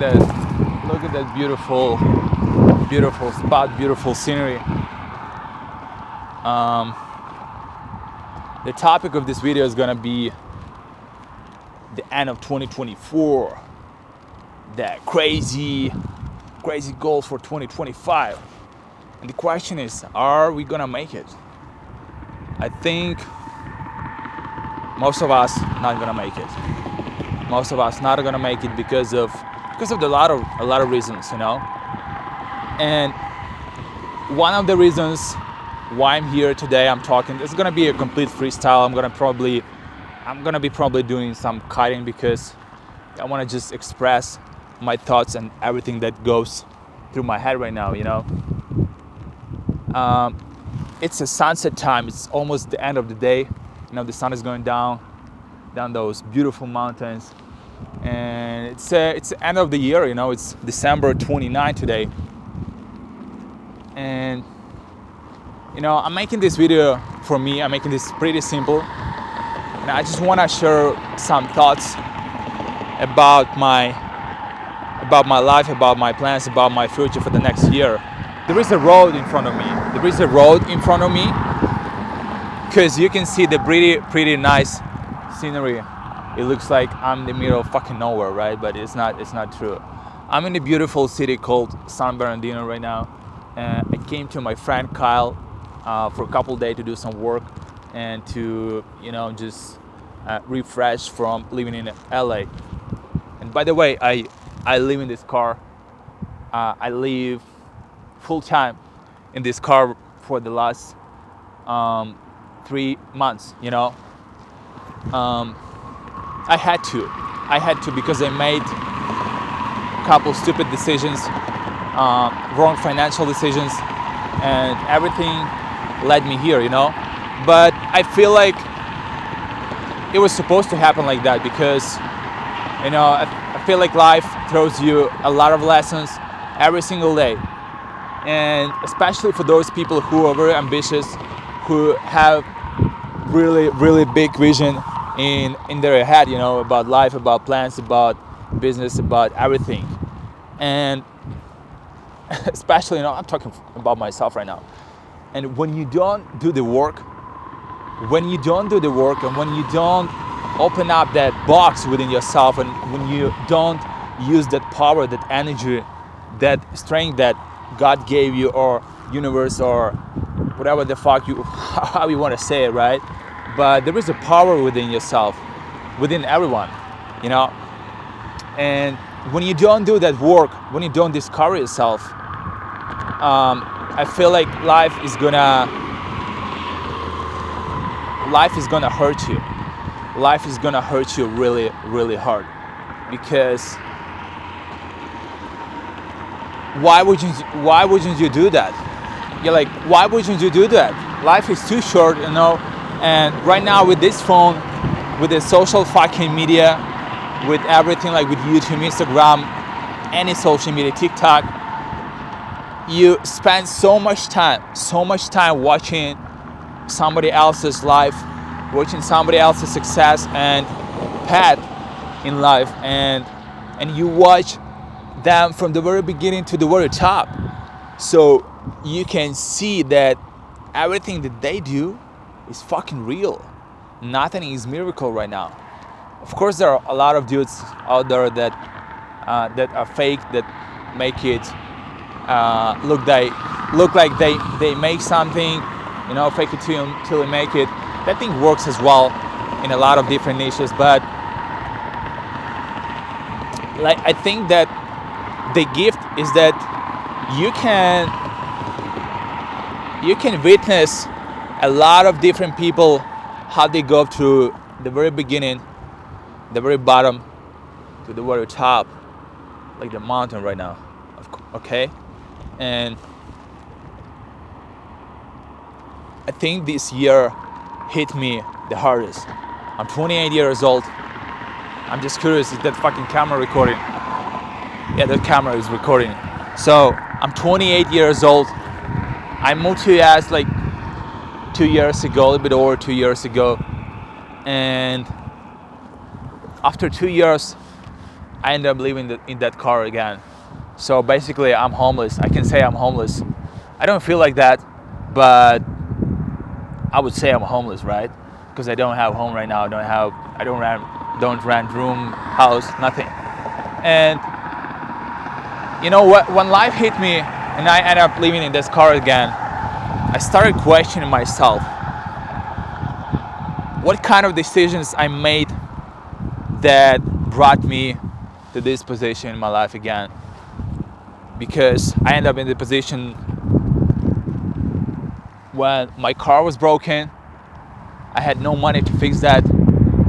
at that. Look at that beautiful spot, beautiful scenery. The topic of this video is gonna be the end of 2024, the crazy goals for 2025. And the question is, are we gonna make it? I think most of us not gonna make it. Most of us not gonna make it because of a lot of reasons, you know. And one of the reasons why I'm here today, I'm talking. It's gonna be a complete freestyle. I'm gonna be probably doing some cutting because I want to just express my thoughts and everything that goes through my head right now. You know, it's a sunset time. It's almost the end of the day. You know, the sun is going down those beautiful mountains, and it's the end of the year. You know, it's December 29 today, and you know, I'm making this video for me. I'm making this pretty simple, and I just want to share some thoughts about my life, about my plans, about my future for the next year. There is a road in front of me. Because you can see the pretty nice scenery. It looks like I'm in the middle of fucking nowhere, right? But it's not true. I'm in a beautiful city called San Bernardino right now. I came to my friend Kyle for a couple days to do some work and to, you know, just refresh from living in LA. And by the way, I live in this car. I live full time in this car for the last 3 months, you know. I had to because I made a couple stupid decisions, wrong financial decisions, and everything led me here, you know. But I feel like it was supposed to happen like that because, you know, I feel like life throws you a lot of lessons every single day. And especially for those people who are very ambitious, who have really big vision in their head, you know, about life, about plans, about business, about everything. And especially, you know, I'm talking about myself right now. And when you don't do the work, and when you don't open up that box within yourself, and when you don't use that power, that energy, that strength that God gave you, or universe, or whatever the fuck how you want to say it, right? But there is a power within yourself, within everyone, you know. And when you don't do that work, when you don't discover yourself, I feel like life is gonna hurt you. Life is gonna hurt you really hard. Because why wouldn't you do that? You're like, why wouldn't you do that? Life is too short, you know. And right now with this phone, with the social fucking media, with everything, like with YouTube, Instagram, any social media, TikTok, you spend so much time watching somebody else's life, watching somebody else's success and path in life, and you watch them from the very beginning to the very top. So you can see that everything that they do is fucking real. Nothing is miracle right now. Of course, there are a lot of dudes out there that are fake, that make it look like they make something, you know, fake it till they make it. That thing works as well in a lot of different niches, but like, I think that the gift is that you can witness a lot of different people, how they go through the very beginning, the very bottom, to the very top, like the mountain right now, okay? And I think this year hit me the hardest. I'm 28 years old. I'm just curious, is that fucking camera recording? Yeah, that camera is recording. So I'm 28 years old. I moved to US like 2 years ago, a little bit over 2 years ago. And after 2 years, I ended up living in that car again. So basically, I'm homeless. I can say I'm homeless. I don't feel like that, but I would say I'm homeless, right? Because I don't have home right now. I don't rent room, house, nothing. And you know what? When life hit me and I ended up living in this car again, I started questioning myself. What kind of decisions I made that brought me to this position in my life again? Because I ended up in the position when my car was broken. I had no money to fix that.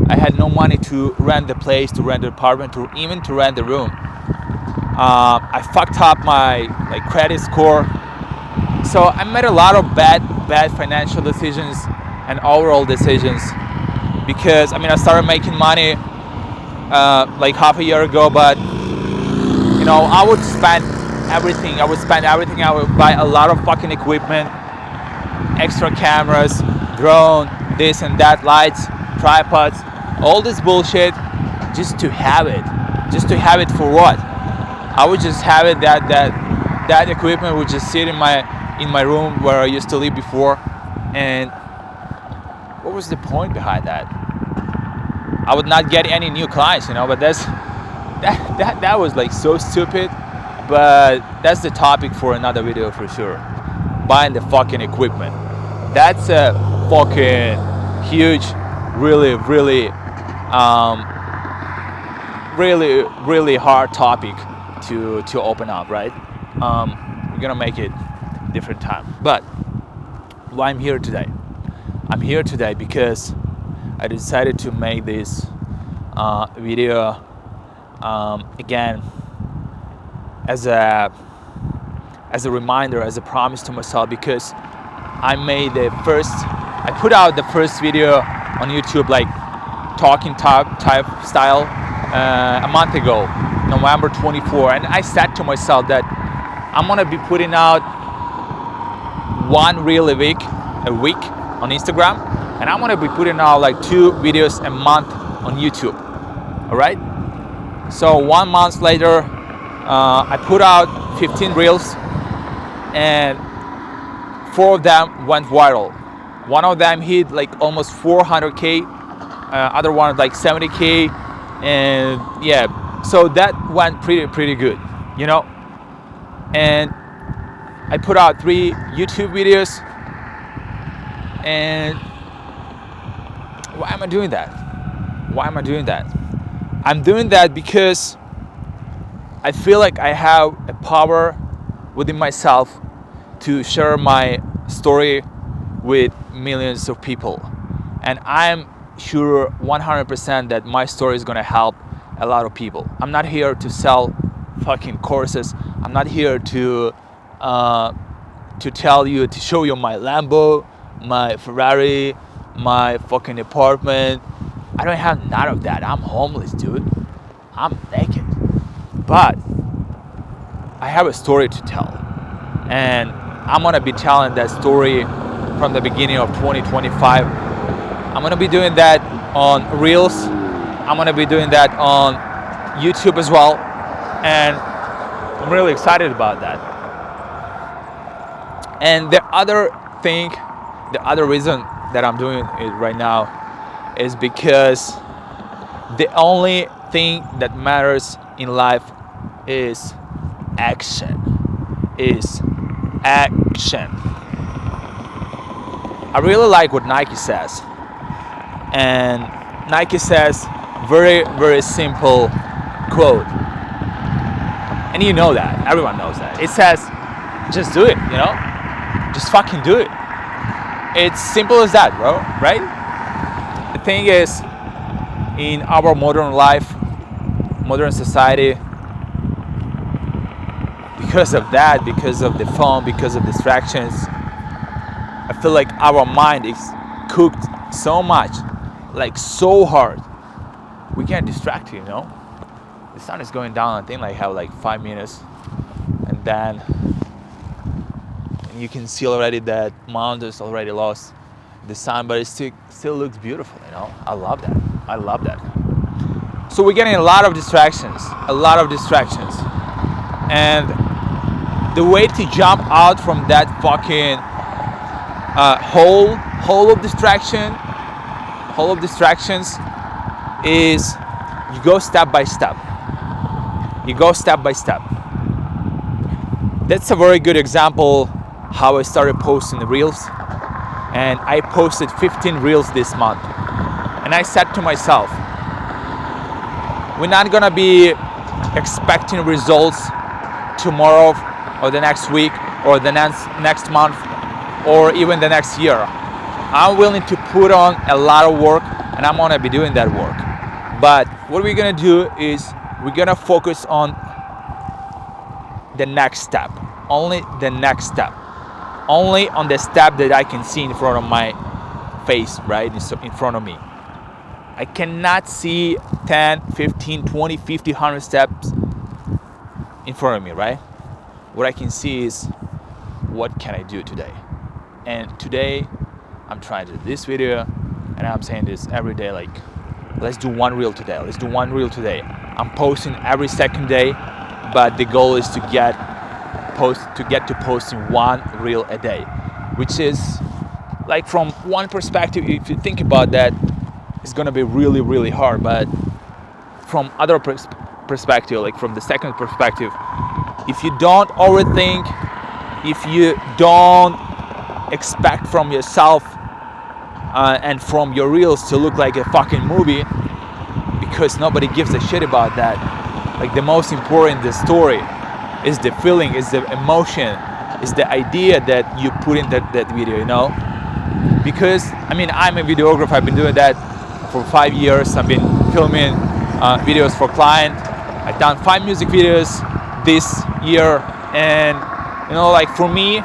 I had no money to rent the place, to rent the apartment, to even to rent the room. I fucked up my credit score. So I made a lot of bad financial decisions and overall decisions. Because I started making money like half a year ago, but I would spend everything. I would buy a lot of fucking equipment, extra cameras, drone, this and that, lights, tripods, all this bullshit, just to have it. Just to have it for what? I would just have it that equipment would just sit in my room where I used to live before. And what was the point behind that? I would not get any new clients, but that was so stupid. But that's the topic for another video for sure. Buying the fucking equipment. That's a fucking huge, really, really hard topic to open up, right? We're gonna make it different time. But why I'm here today? I'm here today because I decided to make this video again as a reminder, as a promise to myself, because I put out the first video on YouTube, talking type style, a month ago, November 24, and I said to myself that I'm gonna be putting out one reel a week on Instagram, and I'm gonna be putting out 2 videos a month on YouTube. All right. So 1 month later, I put out 15 reels, and 4 of them went viral. One of them hit almost 400K, other one 70K, and yeah, so that went pretty good, And I put out 3 YouTube videos, and why am I doing that? I'm doing that because I feel like I have a power within myself to share my story with millions of people. And I'm sure 100% that my story is gonna help a lot of people. I'm not here to sell fucking courses. I'm not here to tell you, to show you my Lambo, my Ferrari, my fucking apartment. I don't have none of that. I'm homeless, dude. I'm naked. But I have a story to tell. And I'm gonna be telling that story from the beginning of 2025. I'm gonna be doing that on Reels. I'm gonna be doing that on YouTube as well. And I'm really excited about that. And the other reason that I'm doing it right now is because the only thing that matters in life is action. I really like what Nike says. And Nike says very, very simple quote. And you know that. Everyone knows that. It says, just do it, Just fucking do it. It's simple as that, bro, right? The thing is, in our modern life, modern society, because of that, because of the phone, because of distractions, I feel like our mind is cooked so much, so hard. We can't distract you, The sun is going down, I think have 5 minutes, and then you can see already that mountains already lost the sun, but it still looks beautiful, I love that. So we're getting a lot of distractions, and the way to jump out from that fucking hole of distractions is you go step by step. That's a very good example how I started posting the reels, and I posted 15 reels this month, and I said to myself, we're not gonna be expecting results tomorrow or the next week or the next month or even the next year. I'm willing to put on a lot of work, and I'm gonna be doing that work. But what we're gonna do is we're gonna focus on the next step, only the next step, only on the step that I can see in front of my face, right, in front of me. I cannot see 10, 15, 20, 50, 100 steps in front of me, right? What I can see is what can I do today? And today I'm trying to do this video, and I'm saying this every day, like, let's do one reel today. I'm posting every second day, but the goal is to get to posting one reel a day, which is, like, from one perspective, if you think about that, it's gonna be really, really hard. But from other perspective, like from the second perspective, if you don't overthink, if you don't expect from yourself and from your reels to look like a fucking movie, because nobody gives a shit about that. Like, the most important, the story, is the feeling, is the emotion, is the idea that you put in that video, you know? Because, I mean, I'm a videographer. I've been doing that for 5 years. I've been filming videos for client. I've done 5 music videos this year, and, you know, like, for me,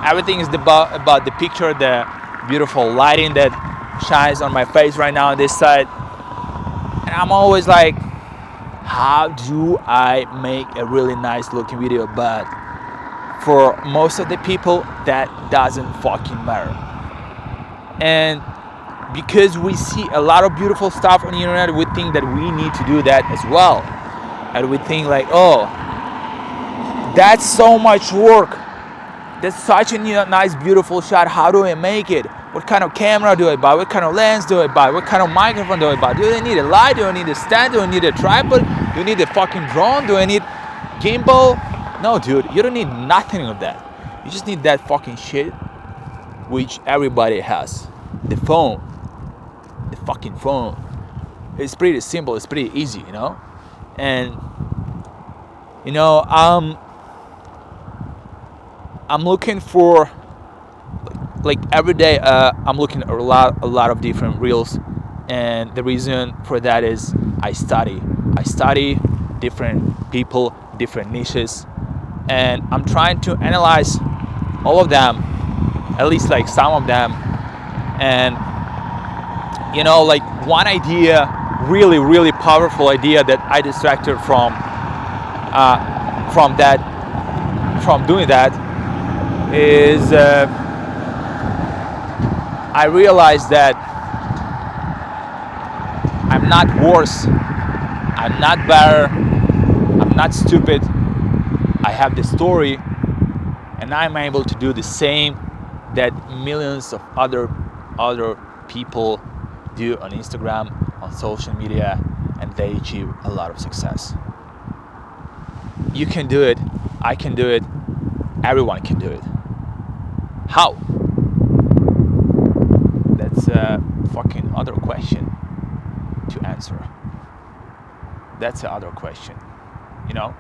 everything is about the picture, the beautiful lighting that shines on my face right now on this side. And I'm always like, how do I make a really nice looking video? But for most of the people, that doesn't fucking matter. And because we see a lot of beautiful stuff on the internet, we think that we need to do that as well. And we think like, oh, that's so much work. That's such a nice, beautiful shot. How do I make it? What kind of camera do I buy? What kind of lens do I buy? What kind of microphone do I buy? Do I need a light? Do I need a stand? Do I need a tripod? Do I need a fucking drone? Do I need gimbal? No, dude, you don't need nothing of that. You just need that fucking shit, which everybody has. The phone. The fucking phone. It's pretty simple. It's pretty easy, you know? And, you know, I'm looking for, like every day, I'm looking at a lot of different reels, and the reason for that is I study different people, different niches, and I'm trying to analyze all of them, at least like some of them, and, you know, like one idea, really powerful idea that I distracted from doing that is I realized that I'm not worse, I'm not better, I'm not stupid. I have the story, and I'm able to do the same that millions of other people do on Instagram, on social media, and they achieve a lot of success. You can do it, I can do it, everyone can do it. How? That's a fucking other question to answer. That's the other question, you know?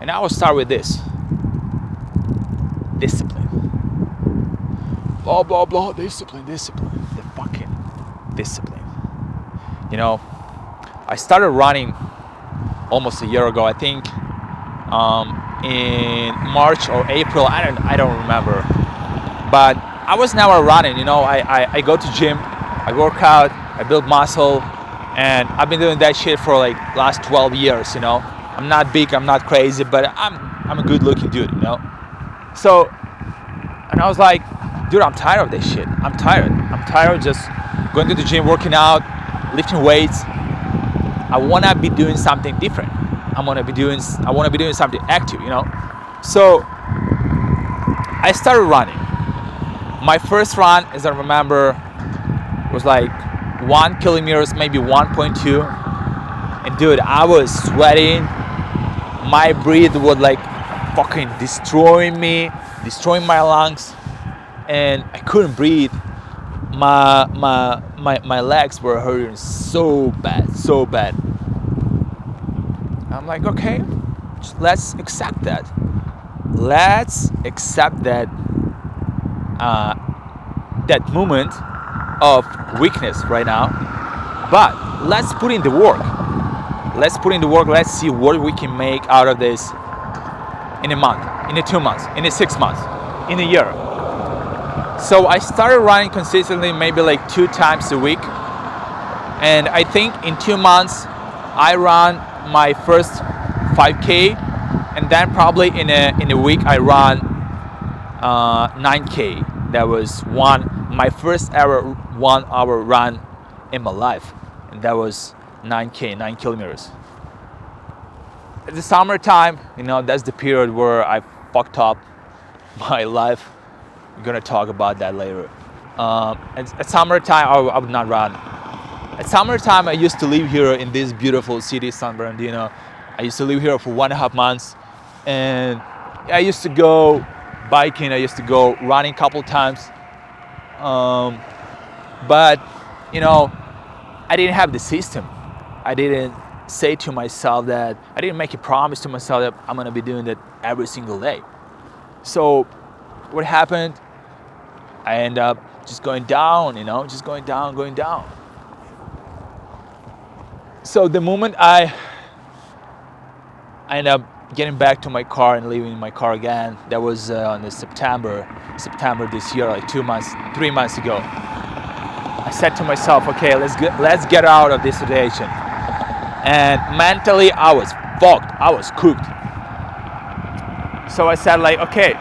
And I will start with this. Discipline. Blah, blah, blah, discipline. The fucking discipline. You know, I started running almost a year ago, I think, in March or April, I don't remember. But I was never running, you know. I go to gym, I work out, I build muscle, and I've been doing that shit for like last 12 years, you know. I'm not big, I'm not crazy, but I'm a good looking dude, you know. So, and I was like, dude, I'm tired of this shit. I'm tired of just going to the gym, working out, lifting weights, I want to be doing something different. I want to be doing something active, So I started running. My first run, as I remember, was like 1 kilometers, maybe 1.2. And dude, I was sweating. My breath was like fucking destroying my lungs, and I couldn't breathe. My legs were hurting so bad. I'm like, okay, let's accept that. Let's accept that that moment of weakness right now. But let's put in the work. Let's see what we can make out of this in a month, in 2 months, in 6 months, in a year. So I started running consistently, maybe like 2 times a week. And I think in 2 months, I ran my first 5K. And then probably in a week, I ran 9K. That was my first ever 1 hour run in my life. And that was 9K, 9 kilometers. At the summertime, that's the period where I fucked up my life. We're gonna talk about that later. At summertime, I would not run. At summertime, I used to live here in this beautiful city, San Bernardino. I used to live here for 1.5 months, and I used to go biking. I used to go running a couple times, but I didn't have the system. I didn't say to myself that I didn't make a promise to myself that I'm gonna be doing that every single day. So what happened? I end up just going down, just going down. So the moment I end up getting back to my car and leaving my car again, that was on the September this year, like 3 months ago. I said to myself, okay, let's get out of this situation. And mentally, I was fucked. I was cooked. So I said, like, okay,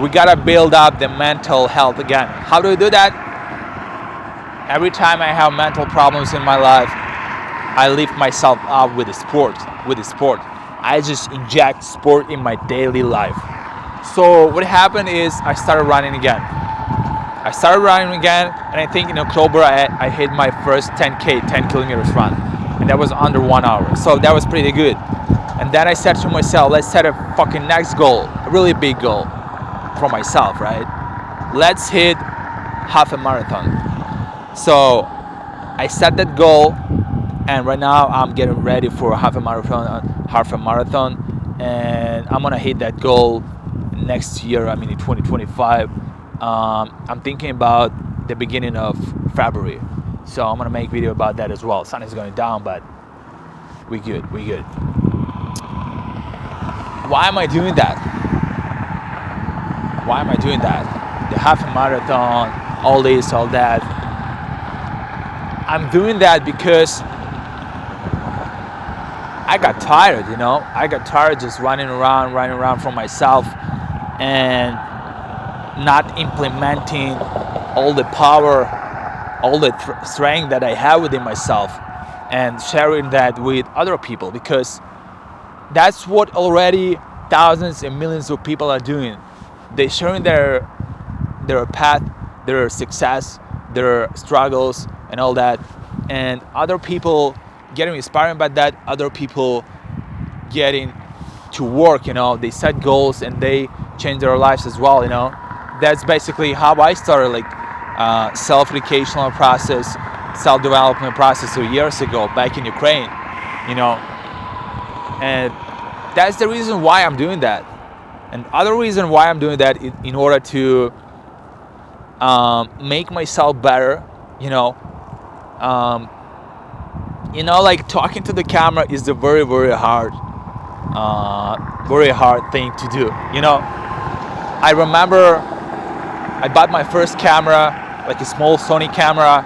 we gotta build up the mental health again. How do we do that? Every time I have mental problems in my life, I lift myself up with the sport. I just inject sport in my daily life. So what happened is I started running again. And I think in October I hit my first 10 kilometers run. And that was under 1 hour. So that was pretty good. And then I said to myself, let's set a fucking next goal, a really big goal for myself, right? Let's hit half a marathon. So I set that goal, and right now I'm getting ready for half a marathon, and I'm gonna hit that goal next year. I mean, in 2025. I'm thinking about the beginning of February, so I'm gonna make a video about that as well. Sun is going down, but we good. Why am I doing that? The half a marathon, all this, all that. I'm doing that because I got tired, I got tired just running around for myself and not implementing all the power, all the strength that I have within myself and sharing that with other people, because that's what already thousands and millions of people are doing. They're sharing their path, their success, their struggles and all that, and other people getting inspired by that, other people getting to work, they set goals and they change their lives as well, That's basically how I started, like self-educational process, self-development process 2 years ago back in Ukraine, and that's the reason why I'm doing that. And other reason why I'm doing that is in order to make myself better, like talking to the camera is a very, very hard thing to do. I remember I bought my first camera, like a small Sony camera,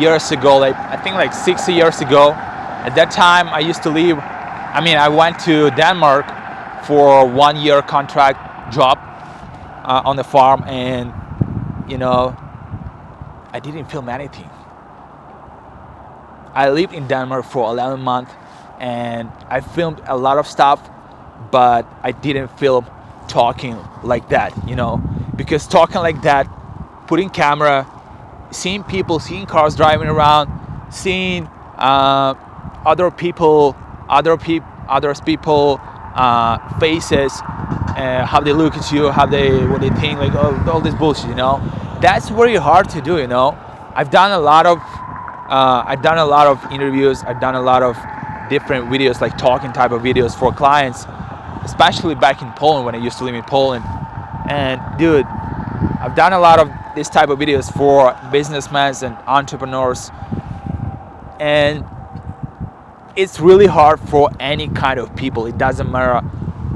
years ago, like I think like 60 years ago. At that time, I went to Denmark for a 1-year contract job on the farm, and I didn't film anything. I lived in Denmark for 11 months, and I filmed a lot of stuff, but I didn't film talking like that, because talking like that, putting camera, seeing people, seeing cars driving around, seeing other people, others people faces, how they look at you, what they think, like all this bullshit, That's very hard to do, I've done a lot of interviews. I've done a lot of different videos, like talking type of videos for clients, especially back in Poland when I used to live in Poland. And dude, I've done a lot of this type of videos for businessmen and entrepreneurs, and it's really hard for any kind of people. It doesn't matter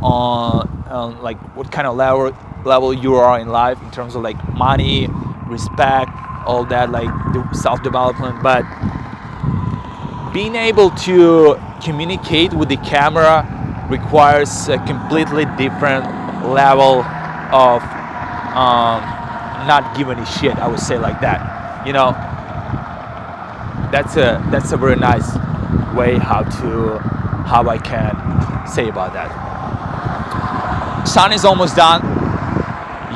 on like what kind of level you are in life in terms of like money, respect, all that, like the self-development. But being able to communicate with the camera requires a completely different level of not giving a shit, I would say, like that. That's a very nice way how I can say about that. Sun is almost done.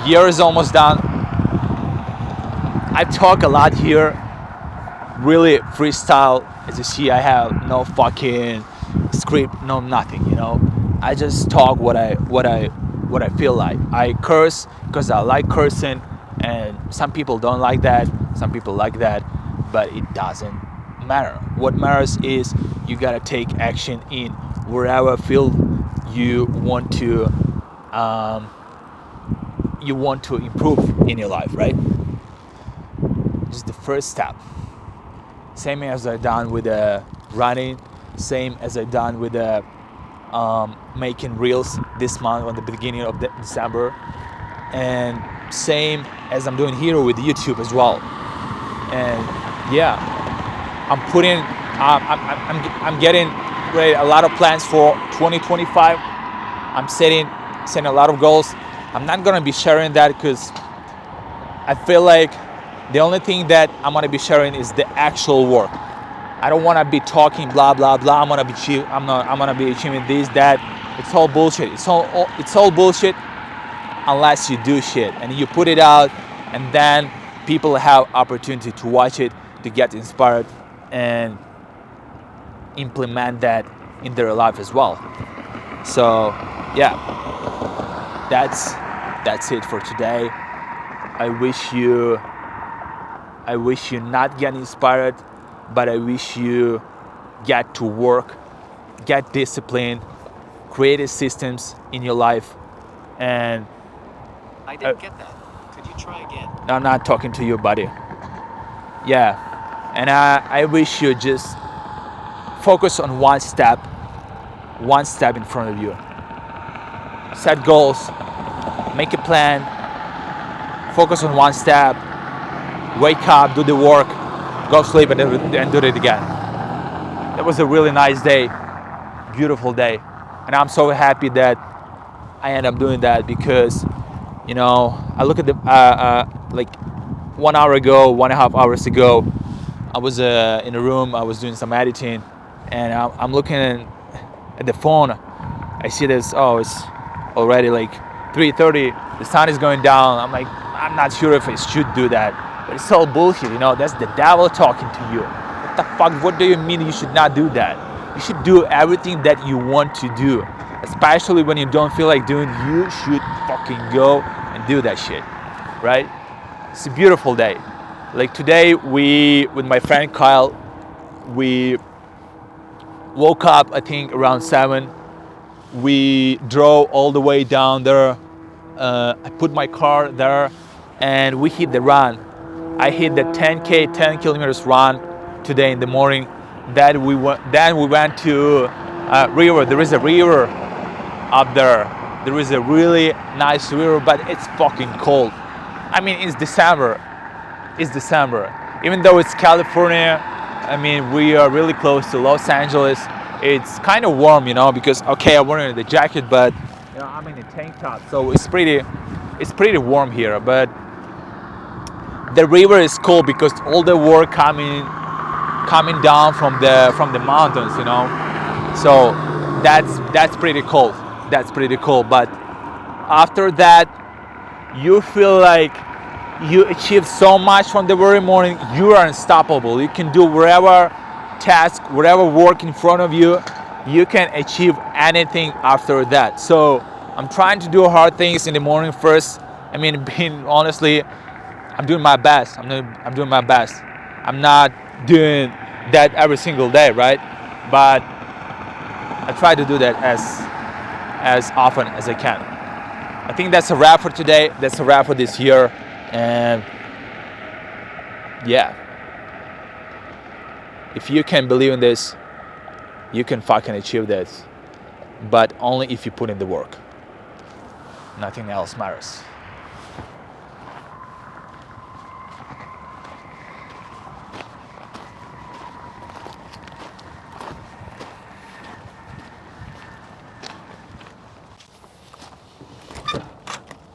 Year is almost done. I talk a lot here, really freestyle. As you see, I have no fucking script, no nothing. I just talk what I feel like. I curse because I like cursing, and some people don't like that. Some people like that, but it doesn't matter. What matters is you gotta take action in wherever field you want to improve in your life, right? Just the first step. Same as I done with running, same as I done with making reels this month on the beginning of December, and same as I'm doing here with YouTube as well. And yeah, I'm getting ready a lot of plans for 2025. I'm setting a lot of goals. I'm not gonna be sharing that because I feel like the only thing that I'm gonna be sharing is the actual work. I don't wanna be talking blah blah blah. I'm gonna be achieving this, that. It's all bullshit. It's all bullshit unless you do shit and you put it out, and then people have opportunity to watch it, to get inspired and implement that in their life as well. So yeah, that's it for today. I wish you not get inspired, but I wish you get to work, get discipline, create systems in your life. And I didn't get that. Could you try again? I'm not talking to you, buddy. Yeah, and I wish you just focus on one step in front of you. Set goals, make a plan, focus on one step, wake up, do the work, go sleep, and do it again. That was a really nice day, beautiful day, and I'm so happy that I end up doing that because, I look at the like 1 hour ago, 1.5 hours ago, I was in a room, I was doing some editing, and I'm looking at the phone. I see this, it's already like 3:30, the sun is going down. I'm like, I'm not sure if I should do that, but it's all bullshit, that's the devil talking to you. What the fuck, what do you mean you should not do that? You should do everything that you want to do, especially when you don't feel like doing. You should fucking go and do that shit, right? It's a beautiful day. Like today, with my friend Kyle, we woke up, I think around 7. We drove all the way down there. I put my car there, and we hit the run. I hit the 10 kilometers run today in the morning. Then we went to river. There is a river up there. There is a really nice river, but it's fucking cold. I mean, it's December. Even though it's California, I mean, we are really close to Los Angeles. It's kind of warm, because I'm wearing the jacket, but I'm in a tank top, so it's pretty warm here. But the river is cool because all the water coming coming down from the mountains, you know. So that's pretty cool. That's pretty cool. But after that, you feel like you achieve so much from the very morning. You are unstoppable. You can do whatever task, whatever work in front of you. You can achieve anything after that. So I'm trying to do hard things in the morning first. I mean, being honestly, I'm doing my best. I'm doing my best. I'm not doing that every single day, right? But I try to do that as often as I can. I think that's a wrap for today. That's a wrap for this year. And yeah, if you can believe in this, you can fucking achieve this. But only if you put in the work. Nothing else matters.